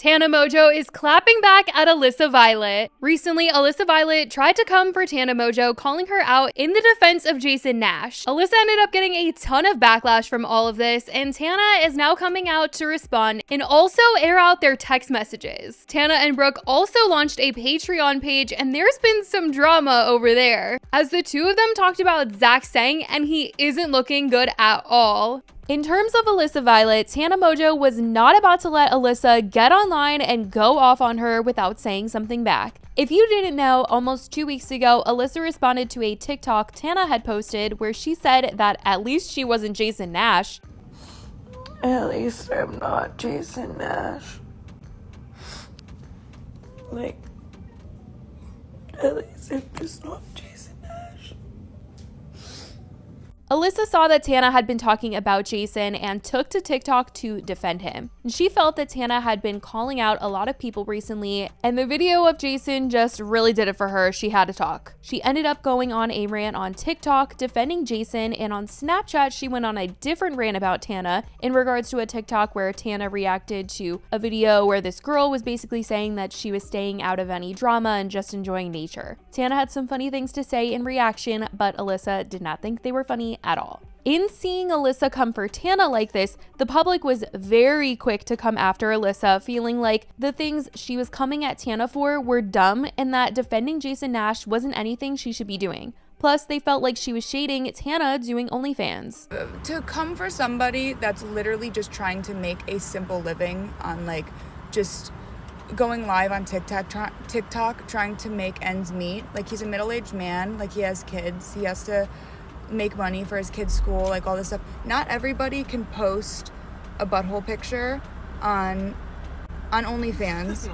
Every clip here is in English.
Tana Mongeau is clapping back at Alyssa Violet. Recently, Alyssa Violet tried to come for Tana Mongeau, calling her out in the defense of Jason Nash. Alyssa ended up getting a ton of backlash from all of this, and Tana is now coming out to respond and also air out their text messages. Tana and Brooke also launched a Patreon page, and there's been some drama over there, as the two of them talked about Sayang, and he isn't looking good at all. In terms of Alyssa Violet, Tana Mongeau was not about to let Alyssa get online and go off on her without saying something back. If you didn't know, almost 2 weeks ago, Alyssa responded to a TikTok Tana had posted where she said that at least she wasn't Jason Nash. At least I'm not Jason Nash. Like, at least I'm just not Jason Nash. Alyssa saw that Tana had been talking about Jason and took to TikTok to defend him. She felt that Tana had been calling out a lot of people recently, and the video of Jason just really did it for her. She had to talk. She ended up going on a rant on TikTok defending Jason, and on Snapchat she went on a different rant about Tana in regards to a TikTok where Tana reacted to a video where this girl was basically saying that she was staying out of any drama and just enjoying nature. Tana had some funny things to say in reaction, but Alyssa did not think they were funny at all. In seeing Alyssa come for Tana like this, the public was very quick to come after Alyssa, feeling like the things she was coming at Tana for were dumb and that defending Jason Nash wasn't anything she should be doing. Plus, they felt like she was shading Tana doing OnlyFans. To come for somebody that's literally just trying to make a simple living on like just going live on TikTok, trying to make ends meet. Like, he's a middle-aged man, like he has kids, he has to make money for his kids' school, like all this stuff. Not everybody can post a butthole picture on OnlyFans.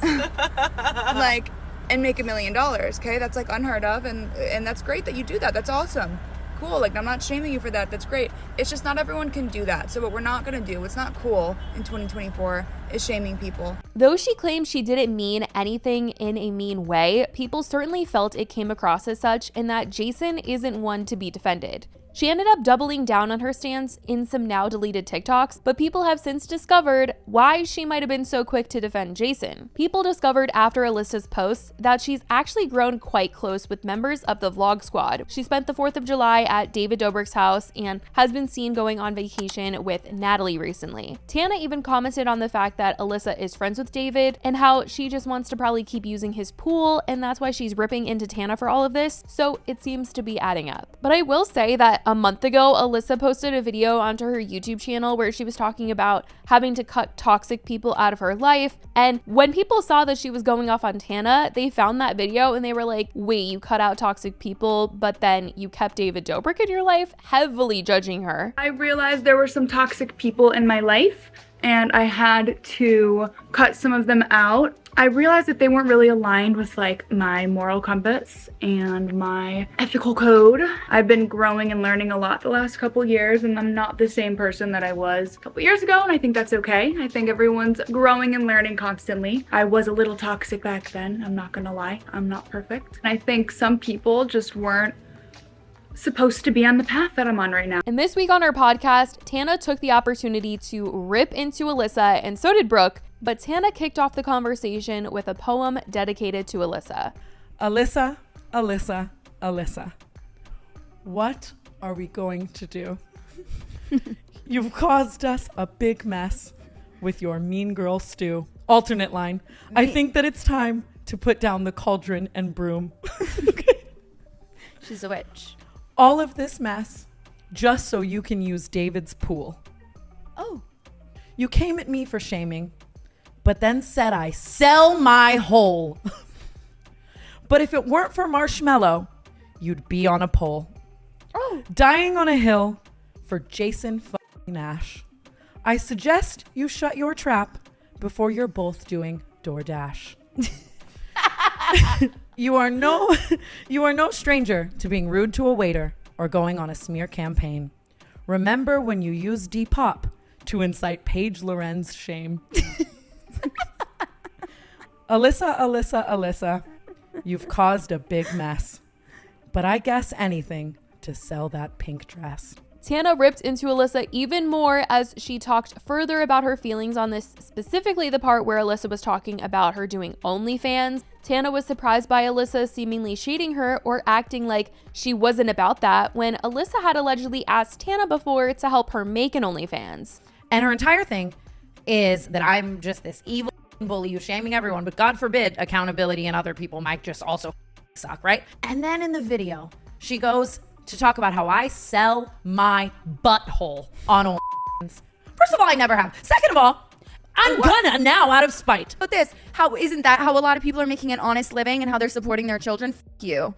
Like, and make $1 million, okay? That's like unheard of, and that's great that you do that. That's awesome. Cool. Like, I'm not shaming you for that. That's great. It's just not everyone can do that. So what we're not going to do, what's not cool in 2024, is shaming people. Though she claimed she didn't mean anything in a mean way, people certainly felt it came across as such, and that Jason isn't one to be defended. She ended up doubling down on her stance in some now deleted TikToks, but people have since discovered why she might have been so quick to defend Jason. People discovered after Alyssa's posts that she's actually grown quite close with members of the vlog squad. She spent the 4th of July at David Dobrik's house and has been seen going on vacation with Natalie recently. Tana even commented on the fact that Alyssa is friends with David and how she just wants to probably keep using his pool, and that's why she's ripping into Tana for all of this, so it seems to be adding up. But I will say that a month ago, Alyssa posted a video onto her YouTube channel where she was talking about having to cut toxic people out of her life. And when people saw that she was going off on Tana, they found that video and they were like, wait, you cut out toxic people, but then you kept David Dobrik in your life, heavily judging her. I realized there were some toxic people in my life and I had to cut some of them out. I realized that they weren't really aligned with like my moral compass and my ethical code. I've been growing and learning a lot the last couple years, and I'm not the same person that I was a couple years ago, and I think that's okay. I think everyone's growing and learning constantly. I was a little toxic back then, I'm not gonna lie. I'm not perfect. And I think some people just weren't supposed to be on the path that I'm on right now. And this week on our podcast, Tana took the opportunity to rip into Alyssa, and so did Brooke, but Tana kicked off the conversation with a poem dedicated to Alyssa. Alyssa, Alyssa, Alyssa. What are we going to do? You've caused us a big mess with your mean girl stew. Alternate line. I think that it's time to put down the cauldron and broom. Okay. She's a witch. All of this mess just so you can use David's pool. Oh. You came at me for shaming, but then said I sell my hole. But if it weren't for Marshmallow, you'd be on a pole. Oh. Dying on a hill for Jason Nash. I suggest you shut your trap before you're both doing DoorDash. You are no stranger to being rude to a waiter or going on a smear campaign. Remember when you used Depop to incite Paige Loren's shame. Alyssa, Alyssa, Alyssa, you've caused a big mess, but I guess anything to sell that pink dress. Tana ripped into Alyssa even more as she talked further about her feelings on this, specifically the part where Alyssa was talking about her doing OnlyFans. Tana was surprised by Alyssa seemingly shading her or acting like she wasn't about that when Alyssa had allegedly asked Tana before to help her make an OnlyFans. And her entire thing is that I'm just this evil bully who's shaming everyone, but God forbid accountability and other people might just also suck, right? And then in the video, she goes to talk about how I sell my butthole on OnlyFans. First of all, I never have. Second of all, I'm gonna now out of spite. But this, how isn't that how a lot of people are making an honest living and how they're supporting their children? F you.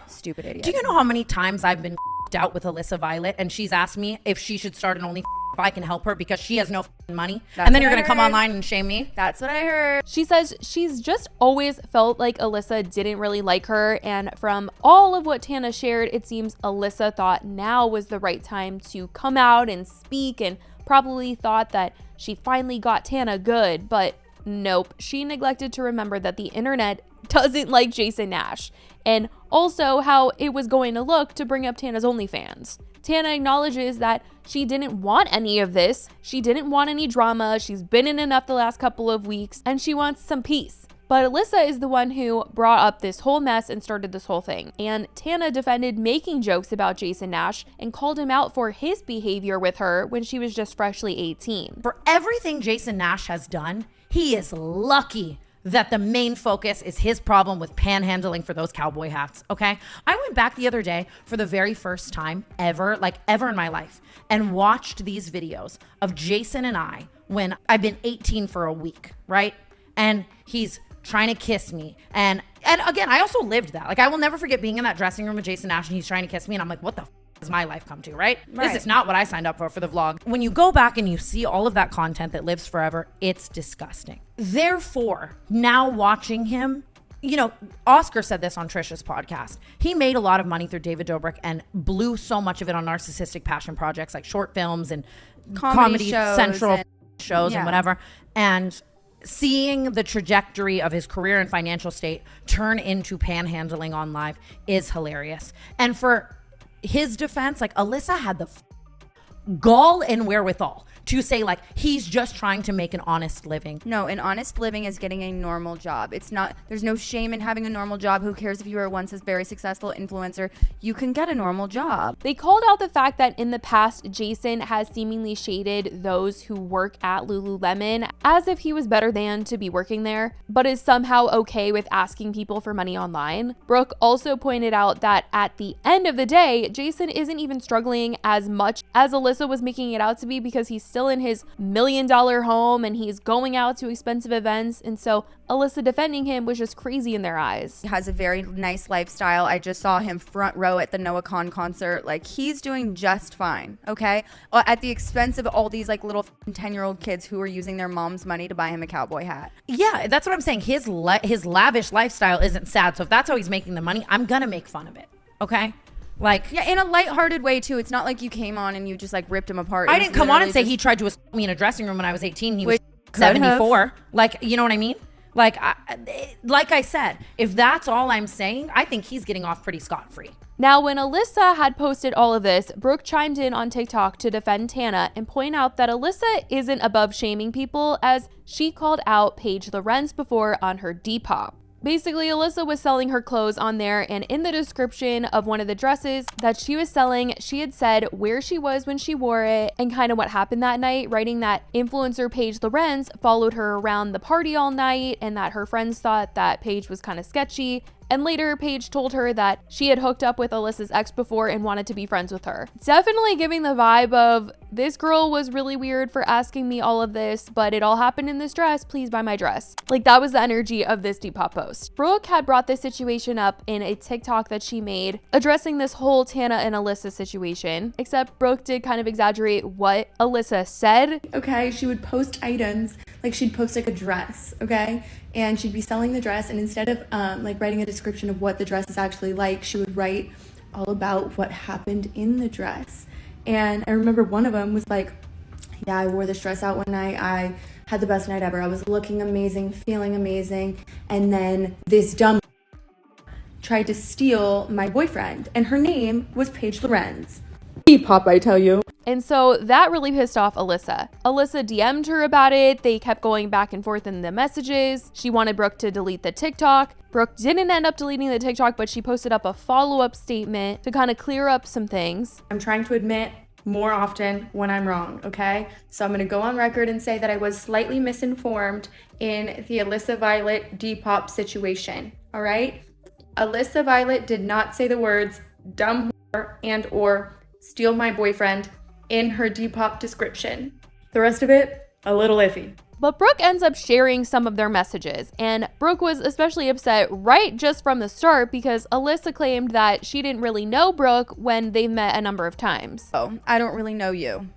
Stupid idiot. Do you know how many times I've been out with Alyssa Violet and she's asked me if she should start an OnlyFans if I can help her because she has no money? That's and then what you're I gonna come heard. online and shame me? That's what I heard. She says she's just always felt like Alyssa didn't really like her, and from all of what Tana shared, it seems Alyssa thought now was the right time to come out and speak, and probably thought that she finally got Tana good, but nope. She neglected to remember that the internet doesn't like Jason Nash, and also how it was going to look to bring up Tana's OnlyFans. Tana acknowledges that she didn't want any of this. She didn't want any drama. She's been in enough the last couple of weeks, and she wants some peace. But Alyssa is the one who brought up this whole mess and started this whole thing. And Tana defended making jokes about Jason Nash and called him out for his behavior with her when she was just freshly 18. For everything Jason Nash has done, he is lucky that the main focus is his problem with panhandling for those cowboy hats, okay? I went back the other day for the very first time ever in my life, and watched these videos of Jason and I when I've been 18 for a week, right? And he's trying to kiss me. And again, I also lived that. Like, I will never forget being in that dressing room with Jason Nash and he's trying to kiss me, and I'm like, what the has my life come to, right? This is not what I signed up for the vlog. When you go back and you see all of that content that lives forever, it's disgusting. Therefore, now watching him, you know, Oscar said this on Trisha's podcast. He made a lot of money through David Dobrik and blew so much of it on narcissistic passion projects like short films and comedy shows central and, shows and whatever. And seeing the trajectory of his career and financial state turn into panhandling on live is hilarious. And for his defense, like, Alyssa had the gall and wherewithal to say, like, he's just trying to make an honest living. No, an honest living is getting a normal job. It's not, there's no shame in having a normal job. Who cares if you were once a very successful influencer? You can get a normal job. They called out the fact that in the past, Jason has seemingly shaded those who work at Lululemon as if he was better than to be working there, but is somehow okay with asking people for money online. Brooke also pointed out that at the end of the day, Jason isn't even struggling as much as Alyssa was making it out to be, because he's still in his $1 million home and he's going out to expensive events. And so Alyssa defending him was just crazy in their eyes. He has a very nice lifestyle. I just saw him front row at the Noah Khan concert. Like, he's doing just fine, okay? At the expense of all these like little 10-year-old kids who are using their mom's money to buy him a cowboy hat. Yeah, that's what I'm saying. His lavish lifestyle isn't sad. So if that's how he's making the money, I'm gonna make fun of it, okay? Like, Yeah, in a lighthearted way too. It's not like you came on and you just like ripped him apart. I It was didn't come on and say literally he tried to assault me in a dressing room when I was 18. He was Which could have. 74. Like, you know what I mean? Like, like I said, if that's all I'm saying, I think he's getting off pretty scot-free. Now, when Alyssa had posted all of this, Brooke chimed in on TikTok to defend Tana and point out that Alyssa isn't above shaming people, as she called out Paige Lorenz before on her Depop. Basically, Alyssa was selling her clothes on there, and in the description of one of the dresses that she was selling, she had said where she was when she wore it and kind of what happened that night, writing that influencer Paige Lorenz followed her around the party all night and that her friends thought that Paige was kind of sketchy. And later, Paige told her that she had hooked up with Alyssa's ex before and wanted to be friends with her. Definitely giving the vibe of, this girl was really weird for asking me all of this, but it all happened in this dress, please buy my dress. Like, that was the energy of this Depop post. Brooke had brought this situation up in a TikTok that she made, addressing this whole Tana and Alyssa situation, except Brooke did kind of exaggerate what Alyssa said. Okay, she would post items, like she'd post like a dress, okay? And she'd be selling the dress, and instead of like writing a description of what the dress is actually like, she would write all about what happened in the dress. And I remember one of them was like, yeah, I wore this dress out one night. I had the best night ever. I was looking amazing, feeling amazing. And then this dumb tried to steal my boyfriend, and her name was Paige Lorenz. Depop, I tell you. And so that really pissed off Alyssa. Alyssa DM'd her about it. They kept going back and forth in the messages. She wanted Brooke to delete the TikTok. Brooke didn't end up deleting the TikTok, but she posted up a follow-up statement to kind of clear up some things. I'm trying to admit more often when I'm wrong, okay? So I'm gonna go on record and say that I was slightly misinformed in the Alyssa Violet Depop situation, all right? Alyssa Violet did not say the words dumb whore and or steal my boyfriend in her Depop description. The rest of it, a little iffy. But Brooke ends up sharing some of their messages, and Brooke was especially upset right just from the start because Alyssa claimed that she didn't really know Brooke when they met a number of times. Oh, I don't really know you.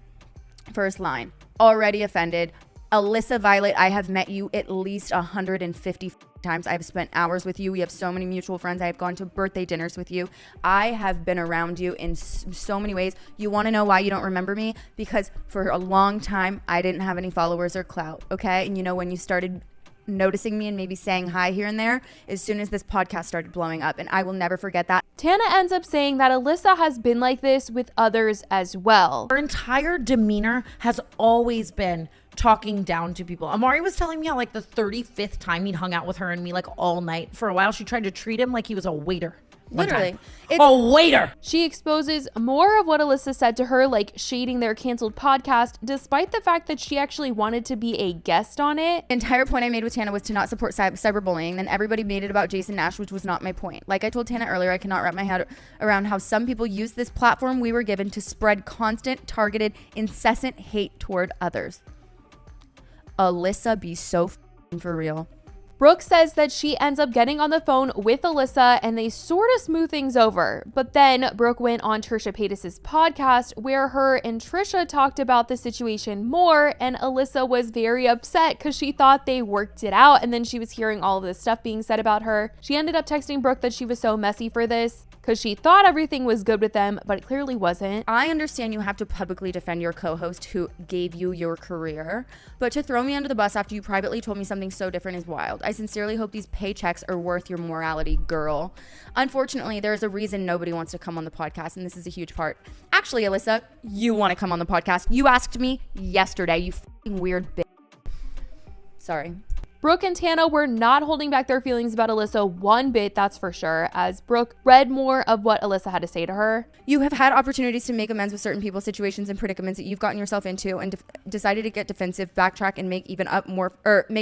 First line. Already offended. Alyssa Violet, I have met you at least 150 times. I've spent hours with you. We have so many mutual friends. I have gone to birthday dinners with you. I have been around you in so many ways. You want to know why you don't remember me? Because for a long time, I didn't have any followers or clout, okay? And you know, when you started noticing me and maybe saying hi here and there, as soon as this podcast started blowing up, and I will never forget that. Tana ends up saying that Alyssa has been like this with others as well. Her entire demeanor has always been talking down to people. Amari was telling me how like the 35th time he'd hung out with her and me like all night. For a while, she tried to treat him like he was a waiter. Literally. A waiter. She exposes more of what Alyssa said to her, like shading their canceled podcast, despite the fact that she actually wanted to be a guest on it. The entire point I made with Tana was to not support cyberbullying. Then everybody made it about Jason Nash, which was not my point. Like I told Tana earlier, I cannot wrap my head around how some people use this platform we were given to spread constant, targeted, incessant hate toward others. Alyssa, be so for real. Brooke says that she ends up getting on the phone with Alyssa and they sort of smooth things over. But then Brooke went on Trisha Paytas' podcast where her and Trisha talked about the situation more, and Alyssa was very upset because she thought they worked it out, and then she was hearing all of this stuff being said about her. She ended up texting Brooke that she was so messy for this because she thought everything was good with them, but it clearly wasn't. I understand you have to publicly defend your co-host who gave you your career, but to throw me under the bus after you privately told me something so different is wild. I sincerely hope these paychecks are worth your morality, girl. Unfortunately, there's a reason nobody wants to come on the podcast, and this is a huge part. Actually, Alyssa, you want to come on the podcast. You asked me yesterday, you fucking weird bitch. Sorry. Brooke and Tana were not holding back their feelings about Alyssa one bit, that's for sure, as Brooke read more of what Alyssa had to say to her. You have had opportunities to make amends with certain people, situations, and predicaments that you've gotten yourself into, and decided to get defensive, backtrack, and make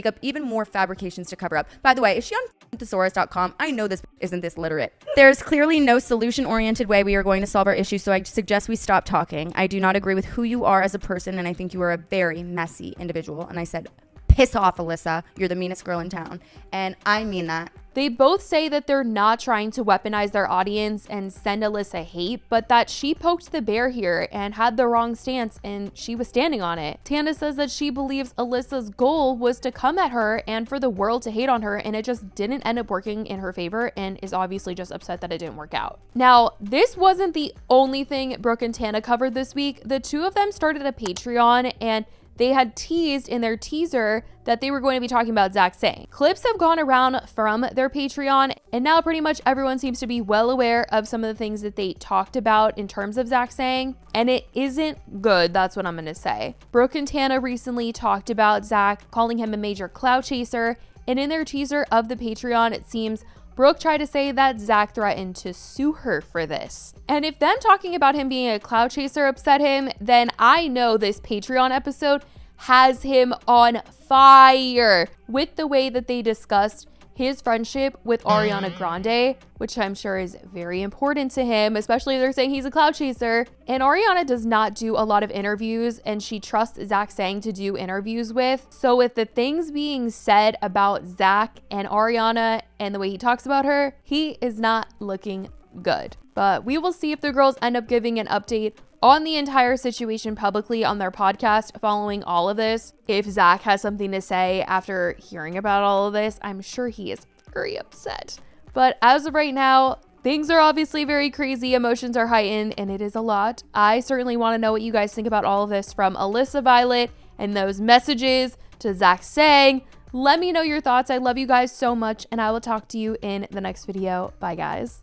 up even more fabrications to cover up. By the way, is she on thesaurus.com? I know this isn't this literate. There's clearly no solution-oriented way we are going to solve our issue, so I suggest we stop talking. I do not agree with who you are as a person, and I think you are a very messy individual. And I said, piss off, Alyssa. You're the meanest girl in town. And I mean that. They both say that they're not trying to weaponize their audience and send Alyssa hate, but that she poked the bear here and had the wrong stance, and she was standing on it. Tana says that she believes Alyssa's goal was to come at her and for the world to hate on her, and it just didn't end up working in her favor, and is obviously just upset that it didn't work out. Now, this wasn't the only thing Brooke and Tana covered this week. The two of them started a Patreon, and they had teased in their teaser that they were going to be talking about Zach Sayang. Clips have gone around from their Patreon, and now pretty much everyone seems to be well aware of some of the things that they talked about in terms of Zach Sayang, and it isn't good, that's what I'm gonna say. Brooke and Tana recently talked about Zach, calling him a major clout chaser, and in their teaser of the Patreon, it seems Brooke tried to say that Zach threatened to sue her for this. And if them talking about him being a cloud chaser upset him, then I know this Patreon episode has him on fire with the way that they discussed his friendship with Ariana Grande, which I'm sure is very important to him, especially if they're saying he's a cloud chaser. And Ariana does not do a lot of interviews, and she trusts Zach Sayang to do interviews with. So with the things being said about Zach and Ariana and the way he talks about her, he is not looking good. But we will see if the girls end up giving an update on the entire situation publicly on their podcast following all of this. If Zach has something to say after hearing about all of this, I'm sure he is very upset. But as of right now, things are obviously very crazy, emotions are heightened, and it is a lot. I certainly want to know what you guys think about all of this, from Alyssa Violet and those messages to Zach Sayang. Let me know your thoughts. I love you guys so much, and I will talk to you in the next video. Bye, guys.